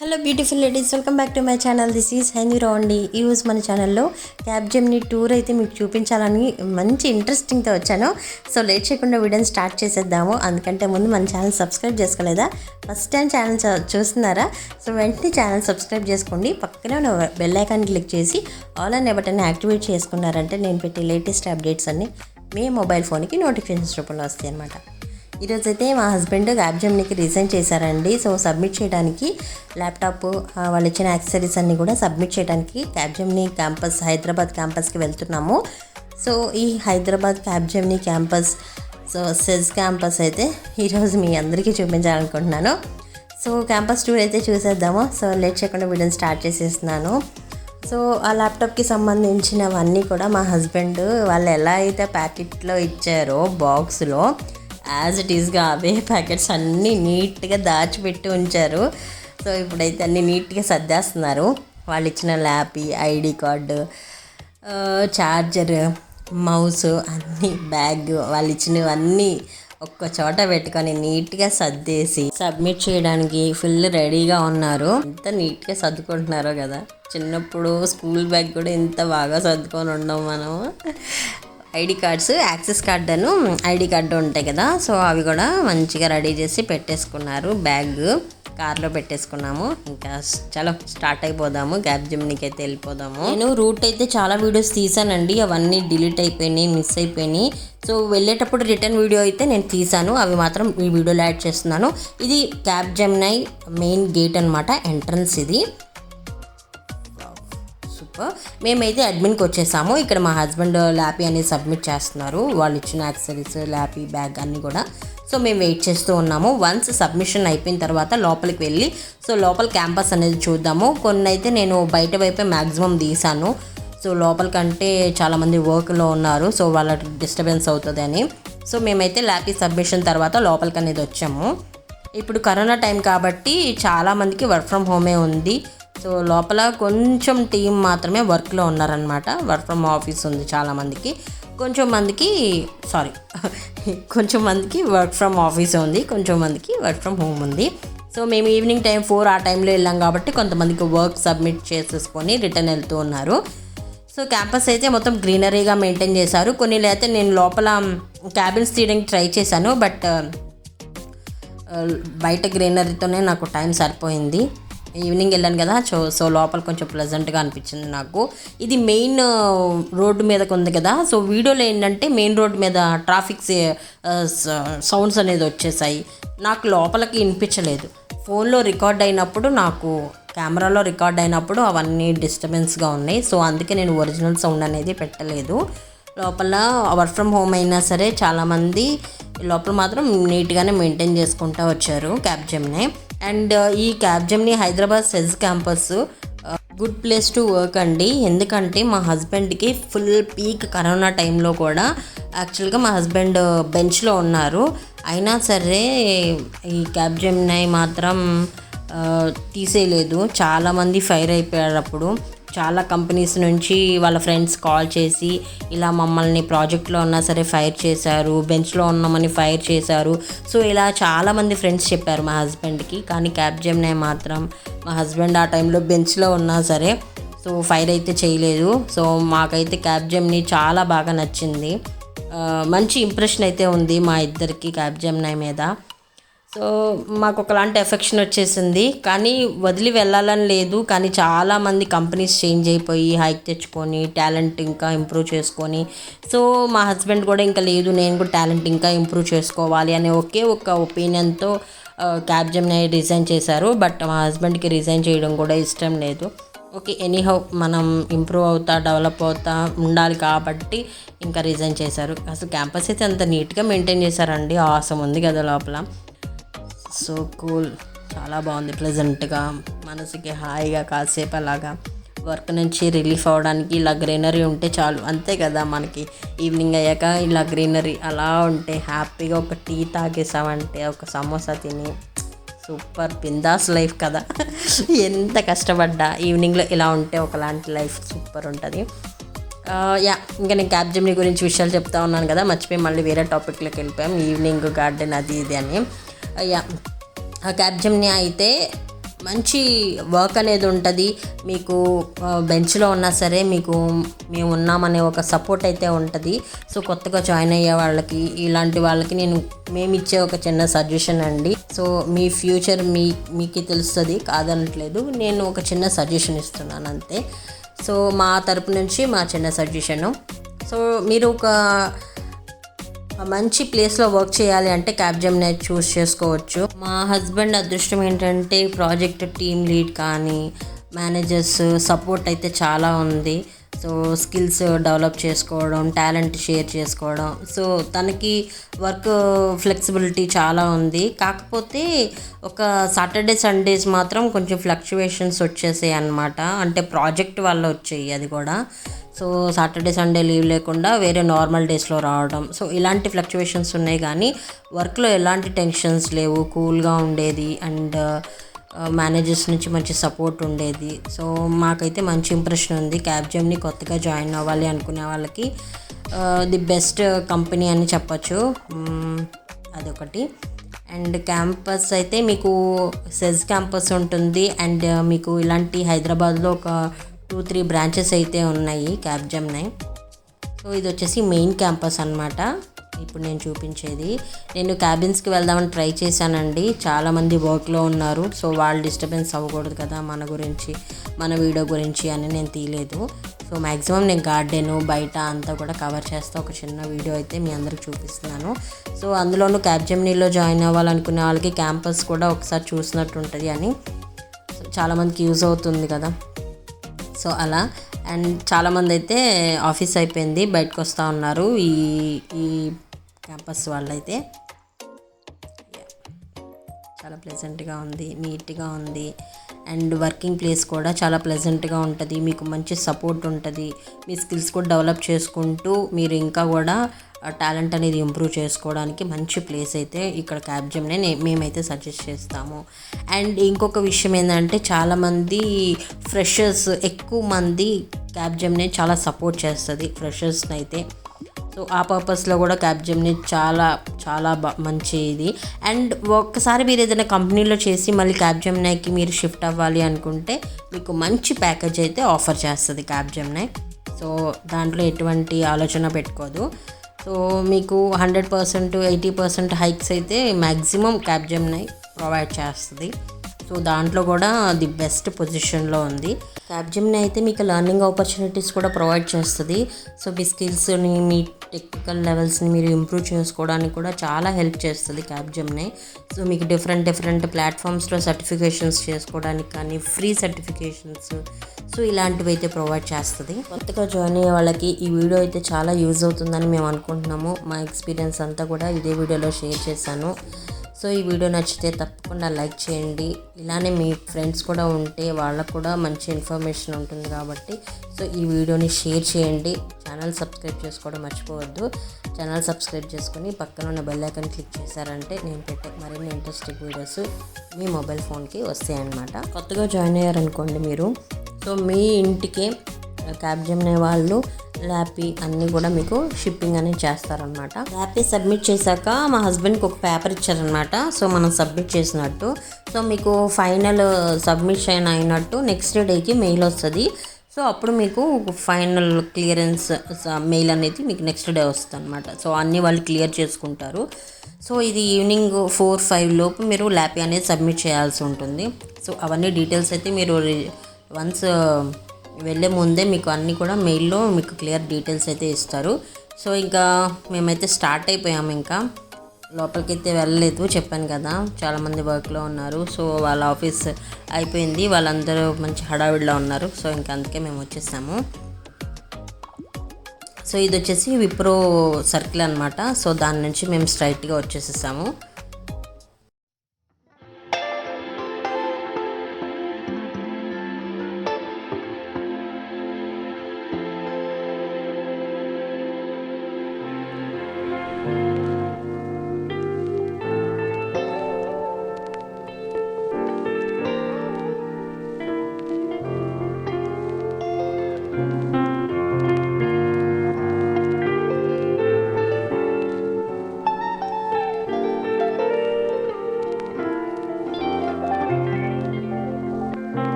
Hello beautiful ladies, welcome back to my channel. This is హైందీరావు అండి. ఈరోజు మన ఛానల్లో క్యాబ్జెమినీ టూర్ అయితే మీకు చూపించాలని మంచి ఇంట్రెస్టింగ్తో వచ్చాను. సో లేట్ చేయకుండా వీడియోని స్టార్ట్ చేసేద్దాము. అందుకంటే ముందు మన ఛానల్ సబ్స్క్రైబ్ చేసుకోలేదా? ఫస్ట్ టైం ఛానల్ చూస్తున్నారా? సో వెంటనే ఛానల్ సబ్స్క్రైబ్ చేసుకోండి. పక్కనే ఉన్న బెల్ ఐకాన్ క్లిక్ చేసి ఆల్ అనే బటన్ని యాక్టివేట్ చేసుకున్నారంటే నేను పెట్టే లేటెస్ట్ అప్డేట్స్ అన్నీ మీ మొబైల్ ఫోన్కి నోటిఫికేషన్స్ రూపంలో వస్తాయి అన్నమాట. ఈరోజైతే మా హస్బెండ్ క్యాబ్జెమినీకి రిజైన్ చేశారండి. సో సబ్మిట్ చేయడానికి ల్యాప్టాప్, వాళ్ళు ఇచ్చిన యాక్సెసరీస్ అన్నీ కూడా సబ్మిట్ చేయడానికి క్యాబ్జెమినీ క్యాంపస్, హైదరాబాద్ క్యాంపస్కి వెళ్తున్నాము. సో ఈ Hyderabad Capgemini campus, so SEZ campus అయితే ఈరోజు మీ అందరికీ చూపించాలనుకుంటున్నాను. సో క్యాంపస్ టూర్ అయితే చూసేద్దాము. సో లేట్ చేయకుండా వీడియోని స్టార్ట్ చేసేస్తున్నాను. సో ఆ ల్యాప్టాప్కి సంబంధించినవన్నీ కూడా మా హస్బెండ్ వాళ్ళు ఎలా అయితే ప్యాకెట్లో ఇచ్చారో బాక్స్లో యాజ్ ఇట్ ఈస్గా అవే ప్యాకెట్స్ అన్నీ నీట్గా దాచిపెట్టి ఉంచారు. సో ఇప్పుడైతే అన్నీ నీట్గా సర్దేస్తున్నారు. వాళ్ళు ఇచ్చిన lappy, ID card, charger, mouse అన్నీ, బ్యాగ్, వాళ్ళు ఇచ్చినవన్నీ ఒక్క చోట పెట్టుకొని నీట్గా సర్దేసి సబ్మిట్ చేయడానికి ఫుల్ రెడీగా ఉన్నారు. ఎంత నీట్గా సర్దుకుంటున్నారో కదా. చిన్నప్పుడు స్కూల్ బ్యాగ్ కూడా ఇంత బాగా సర్దుకొని ఉన్నాం మనం. ఐడి కార్డ్స్, యాక్సెస్ కార్డును ఐడి కార్డు ఉంటాయి కదా, సో అవి కూడా మంచిగా రెడీ చేసి పెట్టేసుకున్నారు. బ్యాగ్ కార్లో పెట్టేసుకున్నాము. ఇంకా చాలా స్టార్ట్ అయిపోదాము, క్యాబ్జెమినీకి అయితే వెళ్ళిపోదాము. నేను రూట్ అయితే చాలా వీడియోస్ తీసానండి, అవన్నీ డిలీట్ అయిపోయినాయి, మిస్ అయిపోయినాయి. సో వెళ్ళేటప్పుడు రిటర్న్ వీడియో అయితే నేను తీసాను, అవి మాత్రం ఈ వీడియోలో యాడ్ చేస్తున్నాను. ఇది క్యాబ్జెమినీ మెయిన్ గేట్ అనమాట, ఎంట్రన్స్ ఇది. మేమైతే అడ్మిన్కి వచ్చేసాము. ఇక్కడ మా హస్బెండ్ ల్యాపీ అనేది సబ్మిట్ చేస్తున్నారు, వాళ్ళు ఇచ్చిన యాక్సెసరీస్, ల్యాపీ, బ్యాగ్ అన్నీ కూడా. సో మేము వెయిట్ చేస్తూ ఉన్నాము. వన్స్ సబ్మిషన్ అయిపోయిన తర్వాత లోపలికి వెళ్ళి సో లోపల క్యాంపస్ అనేది చూద్దాము. కొన్ని అయితే నేను బయట వైపే మ్యాక్సిమం తీసాను. సో లోపలికంటే చాలామంది వర్క్లో ఉన్నారు, సో వాళ్ళ డిస్టర్బెన్స్ అవుతుంది అని. సో మేమైతే ల్యాపీ సబ్మిషన్ తర్వాత లోపలికి అనేది వచ్చాము. ఇప్పుడు కరోనా టైం కాబట్టి చాలామందికి వర్క్ ఫ్రమ్ హోమే ఉంది. సో లోపల కొంచెం టీం మాత్రమే వర్క్లో ఉన్నారనమాట. వర్క్ ఫ్రమ్ ఆఫీస్ ఉంది చాలామందికి, కొంచెం మందికి వర్క్ ఫ్రమ్ ఆఫీస్ ఉంది, కొంచెం మందికి వర్క్ ఫ్రమ్ హోమ్ ఉంది. సో మేము ఈవినింగ్ టైం 4 ఆ టైంలో వెళ్ళాం కాబట్టి కొంతమందికి వర్క్ సబ్మిట్ చేసేసుకొని రిటర్న్ వెళ్తూ ఉన్నారు. సో క్యాంపస్ అయితే మొత్తం గ్రీనరీగా మెయింటైన్ చేశారు. కొన్ని అయితే నేను లోపల క్యాబిన్స్ తీయడానికి ట్రై చేశాను, బట్ బయట గ్రీనరీతోనే నాకు టైం సరిపోయింది. ఈవినింగ్ వెళ్ళాను కదా, సో లోపల కొంచెం ప్లెజెంట్గా అనిపించింది నాకు. ఇది మెయిన్ రోడ్డు మీదకి ఉంది కదా, సో వీడియోలో ఏంటంటే మెయిన్ రోడ్డు మీద ట్రాఫిక్ సౌండ్స్ అనేది వచ్చేసాయి. నాకు లోపలికి వినిపించలేదు. ఫోన్లో రికార్డ్ అయినప్పుడు, నాకు కెమెరాలో రికార్డ్ అయినప్పుడు అవన్నీ డిస్టర్బెన్స్గా ఉన్నాయి. సో అందుకే నేను ఒరిజినల్ సౌండ్ అనేది పెట్టలేదు. లోపల వర్క్ ఫ్రమ్ హోమ్ అయినా సరే చాలామంది లోపల మాత్రం నీట్గానే మెయింటైన్ చేసుకుంటూ వచ్చారు క్యాబ్జెమినీ. అండ్ ఈ Capgemini Hyderabad SEZ campus good place to work అండి. ఎందుకంటే మా హస్బెండ్కి ఫుల్ పీక్ కరోనా టైంలో కూడా యాక్చువల్గా మా హస్బెండ్ బెంచ్లో ఉన్నారు. అయినా సరే ఈ క్యాబ్జెమినీ మాత్రం తీసేయలేదు. చాలామంది ఫైర్ అయిపోయారు. అప్పుడు చాలా కంపెనీస్ నుంచి వాళ్ళ ఫ్రెండ్స్ కాల్ చేసి ఇలా మమ్మల్ని ప్రాజెక్ట్లో ఉన్నా సరే ఫైర్ చేశారు, బెంచ్లో ఉన్నామని ఫైర్ చేశారు. సో ఇలా చాలామంది ఫ్రెండ్స్ చెప్పారు మా హస్బెండ్కి. కానీ క్యాబ్జెమినీ మాత్రం మా హస్బెండ్ ఆ టైంలో బెంచ్లో ఉన్నా సరే సో ఫైర్ అయితే చేయలేదు. సో మాకైతే క్యాబ్జెమినీ చాలా బాగా నచ్చింది. మంచి ఇంప్రెషన్ అయితే ఉంది మా ఇద్దరికి క్యాబ్జెమినీ మీద. సో మాకు ఒకలాంటి ఎఫెక్షన్ వచ్చేసింది. కానీ వదిలి వెళ్ళాలని లేదు, కానీ చాలామంది కంపెనీస్ చేంజ్ అయిపోయి హైక్ తెచ్చుకొని టాలెంట్ ఇంకా ఇంప్రూవ్ చేసుకొని, సో మా హస్బెండ్ కూడా ఇంకా లేదు, నేను కూడా టాలెంట్ ఇంకా ఇంప్రూవ్ చేసుకోవాలి అనే ఒకే ఒక ఒపీనియన్తో క్యాబ్జెమినీ రిజైన్ చేశారు. బట్ మా హస్బెండ్కి రిజైన్ చేయడం కూడా ఇష్టం లేదు. ఓకే, ఎనీహౌ మనం ఇంప్రూవ్ అవుతా డెవలప్ అవుతా ఉండాలి కాబట్టి ఇంకా రిజైన్ చేశారు. అసలు క్యాంపస్ అయితే అంత నీట్గా మెయింటైన్ చేశారండి. ఆసమ్ ఉంది కదా లోపల. సో కూల్, చాలా బాగుంది, ప్లెజెంట్గా, మనసుకి హాయిగా కాసేపు అలాగా వర్క్ నుంచి రిలీఫ్ అవ్వడానికి ఇలా గ్రీనరీ ఉంటే చాలు. అంతే కదా, మనకి ఈవినింగ్ అయ్యాక ఇలా గ్రీనరీ అలా ఉంటే హ్యాపీగా ఒక టీ తాగేసామంటే, ఒక సమోసా తిని సూపర్ బిందాస్ లైఫ్ కదా. ఎంత కష్టపడ్డా ఈవినింగ్లో ఇలా ఉంటే ఒకలాంటి లైఫ్ సూపర్ ఉంటుంది. ఇంకా నేను క్యాబ్జెమినీ గురించి విషయాలు చెప్తా ఉన్నాను కదా, మర్చిపోయి మళ్ళీ వేరే టాపిక్లోకి వెళ్ళిపోయాం. ఈవినింగ్ గార్డెన్ అది ఇది అని. క్యాబ్జెమినీ అయితే మంచి వర్క్ అనేది ఉంటుంది. మీకు బెంచ్లో ఉన్నా సరే మీకు మేము ఉన్నామనే ఒక సపోర్ట్ అయితే ఉంటుంది. సో కొత్తగా జాయిన్ అయ్యే వాళ్ళకి, ఇలాంటి వాళ్ళకి మేము ఇచ్చే ఒక చిన్న సజెషన్ అండి. సో మీ ఫ్యూచర్ మీకు తెలుస్తుంది, కాదనట్లేదు. నేను ఒక చిన్న సజెషన్ ఇస్తున్నాను అంతే. సో మా తరపు నుంచి మా చిన్న సజెషను. సో మీరు ఒక మంచి ప్లేస్లో వర్క్ చేయాలి అంటే క్యాప్జెమిని చూస్ చేసుకోవచ్చు. మా హస్బెండ్ అదృష్టం ఏంటంటే ప్రాజెక్ట్ టీమ్ లీడ్ కానీ మేనేజర్స్ సపోర్ట్ అయితే చాలా ఉంది. సో స్కిల్స్ డెవలప్ చేసుకోవడం, టాలెంట్ షేర్ చేసుకోవడం. సో తనకి వర్క్ ఫ్లెక్సిబిలిటీ చాలా ఉంది. కాకపోతే ఒక సాటర్డే సండేస్ మాత్రం కొంచెం ఫ్లక్చువేషన్స్ వచ్చేసాయి అన్నమాట. అంటే ప్రాజెక్ట్ వల్ల వచ్చాయి అది కూడా. సో సాటర్డే సండే లీవ్ లేకుండా వేరే నార్మల్ డేస్లో రావడం. సో ఇలాంటి ఫ్లక్చువేషన్స్ ఉన్నాయి, కానీ వర్క్లో ఎలాంటి టెన్షన్స్ లేవు, కూల్గా ఉండేది. అండ్ మేనేజర్స్ నుంచి మంచి సపోర్ట్ ఉండేది. సో మాకైతే మంచి ఇంప్రెషన్ ఉంది. క్యాప్జెమిని కొత్తగా జాయిన్ అవ్వాలి అనుకునే వాళ్ళకి ది బెస్ట్ కంపెనీ అని చెప్పచ్చు. అదొకటి. అండ్ క్యాంపస్ అయితే మీకు సెజ్ క్యాంపస్ ఉంటుంది. అండ్ మీకు ఇలాంటి హైదరాబాద్లో ఒక 2-3 బ్రాంచెస్ అయితే ఉన్నాయి క్యాప్జెమిని. సో ఇది వచ్చేసి మెయిన్ క్యాంపస్ అన్నమాట. ఇప్పుడు నేను చూపించేది. నేను క్యాబిన్స్కి వెళ్దామని ట్రై చేశానండి. చాలామంది వర్క్లో ఉన్నారు. సో వాళ్ళు డిస్టర్బెన్స్ అవ్వకూడదు కదా మన గురించి, మన వీడియో గురించి అని నేను తీయలేదు. సో మ్యాక్సిమం నేను గార్డెను బయట అంతా కూడా కవర్ చేస్తా. ఒక చిన్న వీడియో అయితే మీ అందరికి చూపిస్తున్నాను. సో అందులోనూ క్యాప్జెమినిలో జాయిన్ అవ్వాలనుకునే వాళ్ళకి క్యాంపస్ కూడా ఒకసారి చూసినట్టు ఉంటుంది అని చాలామందికి యూజ్ అవుతుంది కదా. సో అలా. అండ్ చాలామంది అయితే ఆఫీస్ అయిపోయింది బయటకు వస్తూ ఉన్నారు ఈ క్యాంపస్ వాళ్ళైతే. చాలా ప్లెజెంట్గా ఉంది, నీట్గా ఉంది. అండ్ వర్కింగ్ ప్లేస్ కూడా చాలా ప్లెజెంట్గా ఉంటుంది. మీకు మంచి సపోర్ట్ ఉంటుంది. మీ స్కిల్స్ కూడా డెవలప్ చేసుకుంటూ మీరు ఇంకా కూడా టాలెంట్ అనేది ఇంప్రూవ్ చేసుకోవడానికి మంచి ప్లేస్ అయితే ఇక్కడ క్యాప్జెమిని మేమైతే సజెస్ట్ చేస్తాము. అండ్ ఇంకొక విషయం ఏంటంటే చాలామంది ఫ్రెషర్స్, ఎక్కువ మంది క్యాప్జెమిని చాలా సపోర్ట్ చేస్తుంది ఫ్రెషర్స్ని అయితే. సో ఆ పర్పస్లో కూడా క్యాప్జెమిని చాలా చాలా మంచి ఇది. అండ్ ఒక్కసారి మీరు ఏదైనా కంపెనీలో చేసి మళ్ళీ క్యాప్జెమినికి మీరు షిఫ్ట్ అవ్వాలి అనుకుంటే మీకు మంచి ప్యాకేజ్ అయితే ఆఫర్ చేస్తుంది క్యాప్జెమిని. సో దాంట్లో ఎటువంటి ఆలోచన పెట్టుకోదు. సో మీకు 100%, 80% హైక్స్ అయితే మ్యాక్సిమం క్యాప్జెమిని ప్రొవైడ్ చేస్తుంది. సో దాంట్లో కూడా ది బెస్ట్ పొజిషన్లో ఉంది క్యాప్జెమిని అయితే. మీకు లెర్నింగ్ ఆపర్చునిటీస్ కూడా ప్రొవైడ్ చేస్తుంది. సో మీ స్కిల్స్ని, మీ టెక్నికల్ లెవెల్స్ని మీరు ఇంప్రూవ్ చేసుకోవడానికి కూడా చాలా హెల్ప్ చేస్తుంది క్యాప్జెమిని. సో మీకు డిఫరెంట్ ప్లాట్ఫామ్స్లో సర్టిఫికేషన్స్ చేసుకోవడానికి కానీ, ఫ్రీ సర్టిఫికేషన్స్, సో ఇలాంటివి అయితే ప్రొవైడ్ చేస్తుంది. కొత్తగా జాయిన్ అయ్యే వాళ్ళకి ఈ వీడియో అయితే చాలా యూజ్ అవుతుందని మేము అనుకుంటున్నాము. మా ఎక్స్పీరియన్స్ అంతా కూడా ఇదే వీడియోలో షేర్ చేశాను. సో ఈ వీడియో నచ్చితే తప్పకుండా లైక్ చేయండి. ఇలానే మీ ఫ్రెండ్స్ కూడా ఉంటే వాళ్ళకు కూడా మంచి ఇన్ఫర్మేషన్ ఉంటుంది కాబట్టి సో ఈ వీడియోని షేర్ చేయండి. ఛానల్ సబ్స్క్రైబ్ చేసుకోవడం మర్చిపోవద్దు. ఛానల్ సబ్స్క్రైబ్ చేసుకుని పక్కన ఉన్న బెల్ ఐకాన్ క్లిక్ చేశారంటే నేను పెట్టే మరిన్ని ఇంట్రెస్టింగ్ వీడియోస్ మీ మొబైల్ ఫోన్కి వస్తాయి అన్నమాట. కొత్తగా జాయిన్ అయ్యారనుకోండి మీరు, సో మీ ఇంటికే క్యాప్జెమిని వాళ్ళు ల్యాపీ అన్నీ కూడా మీకు షిప్పింగ్ అనేది చేస్తారనమాట. ల్యాపీ సబ్మిట్ చేశాక మా హస్బెండ్కి ఒక పేపర్ ఇచ్చారనమాట. సో మనం సబ్మిట్ చేసినట్టు, సో మీకు ఫైనల్ సబ్మిషన్ అయినట్టు నెక్స్ట్ డేకి మెయిల్ వస్తుంది. సో అప్పుడు మీకు ఫైనల్ క్లియరెన్స్ మెయిల్ అనేది మీకు నెక్స్ట్ డే వస్తుంది అనమాట. సో అన్నీ వాళ్ళు క్లియర్ చేసుకుంటారు. సో ఇది ఈవినింగ్ 4-5 లోపు మీరు ల్యాపీ అనేది సబ్మిట్ చేయాల్సి ఉంటుంది. సో అవన్నీ డీటెయిల్స్ అయితే మీరు వన్స్ వెళ్ళే ముందే మీకు అన్నీ కూడా మెయిల్లో మీకు క్లియర్ డీటెయిల్స్ అయితే ఇస్తారు. సో ఇంకా మేమైతే స్టార్ట్ అయిపోయాము. ఇంకా లోపలికి అయితే వెళ్ళలేదు, చెప్పాను కదా చాలామంది వర్క్లో ఉన్నారు. సో వాళ్ళ ఆఫీస్ అయిపోయింది, వాళ్ళందరూ మంచి హడావిడిలో ఉన్నారు. సో ఇంకా అందుకే మేము వచ్చేసాము. సో ఇది వచ్చేసి విప్రో సర్కిల్ అనమాట. సో దాని నుంచి మేము స్ట్రైట్గా వచ్చేసేసాము.